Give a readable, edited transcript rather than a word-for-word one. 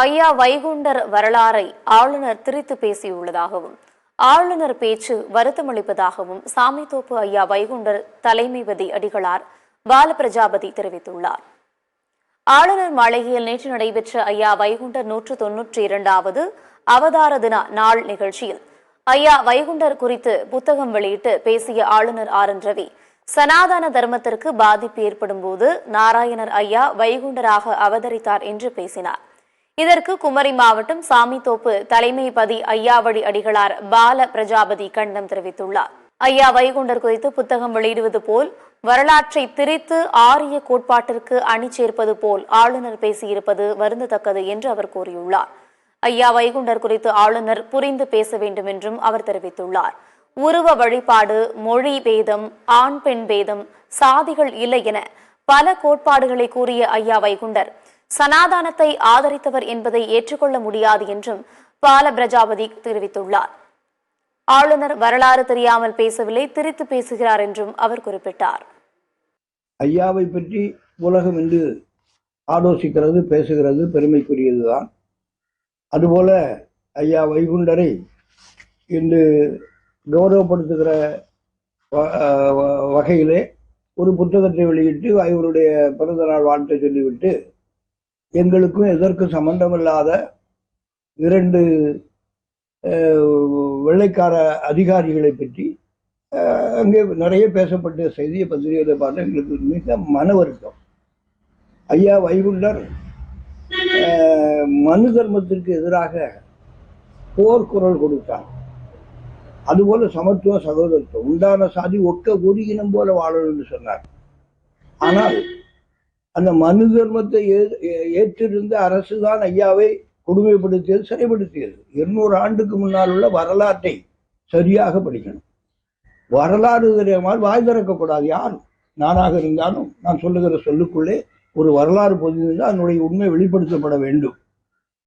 ஐயா வைகுண்டர் வரலாறை ஆளுநர் திரித்து பேசியுள்ளதாகவும் ஆளுநர் பேச்சு வருத்தமளிப்பதாகவும் சாமித்தோப்பு ஐயா வைகுண்டர் தலைமைபதி அடிகளார் பாலபிரஜாபதி தெரிவித்துள்ளார். ஆளுநர் மாளிகையில் நேற்று நடைபெற்ற ஐயா வைகுண்டர் 192வது அவதார தின நாள் நிகழ்ச்சியில் ஐயா வைகுண்டர் குறித்து புத்தகம் வெளியிட்டு பேசிய ஆளுநர் RN ரவி, சனாதன தர்மத்திற்கு பாதிப்பு ஏற்படும் போது நாராயணர் ஐயா வைகுண்டராக அவதரித்தார் என்று பேசினார். இதற்கு குமரி மாவட்டம் சாமித்தோப்பு தலைமைபதி ஐயாவடி அடிகளார் பால பிரஜாபதி கண்டனம் தெரிவித்துள்ளார். ஐயா வைகுண்டர் குறித்து புத்தகம் வெளியிடுவது போல் வரலாற்றை திரித்து ஆரிய கோட்பாட்டிற்கு அணி சேர்ப்பது போல் ஆளுநர் பேசியிருப்பது வருந்தத்தக்கது என்று அவர் கூறியுள்ளார். ஐயா வைகுண்டர் குறித்து ஆளுநர் புரிந்து பேச வேண்டும் என்றும் அவர் தெரிவித்துள்ளார். உருவ வழிபாடு, மொழி பேதம், ஆண் பெண் பேதம், சாதிகள் இல்லை என பல கோட்பாடுகளை கூறிய ஐயா வைகுண்டர் சனாதானத்தை ஆதரித்தவர் என்பதை ஏற்றுக்கொள்ள முடியாது என்றும் பால பிரஜாபதி தெரிவித்துள்ளார். ஆளுநர் வரலாறு தெரியாமல் பேசவில்லை, திரித்து பேசுகிறார் என்றும் அவர் குறிப்பிட்டார். ஐயாவை பற்றி உலகம் என்று ஆலோசிக்கிறது, பேசுகிறது பெருமைக்குரியதுதான். அதுபோல ஐயா வைகுண்டரை இன்று கௌரவப்படுத்துகிற வகையிலே ஒரு புத்தகத்தை வெளியிட்டு அவருடைய பிறந்த நாள் வாழ்த்தை சொல்லிவிட்டு எங்களுக்கும் எதற்கும் சம்பந்தமில்லாத 2 வெள்ளைக்கார அதிகாரிகளை பற்றி அங்கே நிறைய பேசப்பட்ட செய்தியை பத்திரிகைகளை பார்த்து எங்களுக்கு மிக மன வருத்தம். ஐயா வைகுண்டர் மனு தர்மத்திற்கு எதிராக போர்க்குரல் கொடுத்தார். அதுபோல சமத்துவ சகோதரத்துவம், உண்டான சாதி ஒக்க ஒரு இனம் போல வாழணும் என்று சொன்னார். ஆனால் அந்த மனு தர்மத்தை ஏற்றிருந்த அரசுதான் ஐயாவை கொடுமைப்படுத்தியது, சிறைப்படுத்தியது. 200 ஆண்டுக்கு முன்னால் உள்ள வரலாற்றை சரியாக படிக்கணும். வரலாறு தெரியாமல் வாய் திறக்கக்கூடாது. யாரும், நானாக இருந்தாலும் நான் சொல்லுகிற சொல்லுக்குள்ளே ஒரு வரலாறு பொதிந்தால் அதனுடைய உண்மை வெளிப்படுத்தப்பட வேண்டும்.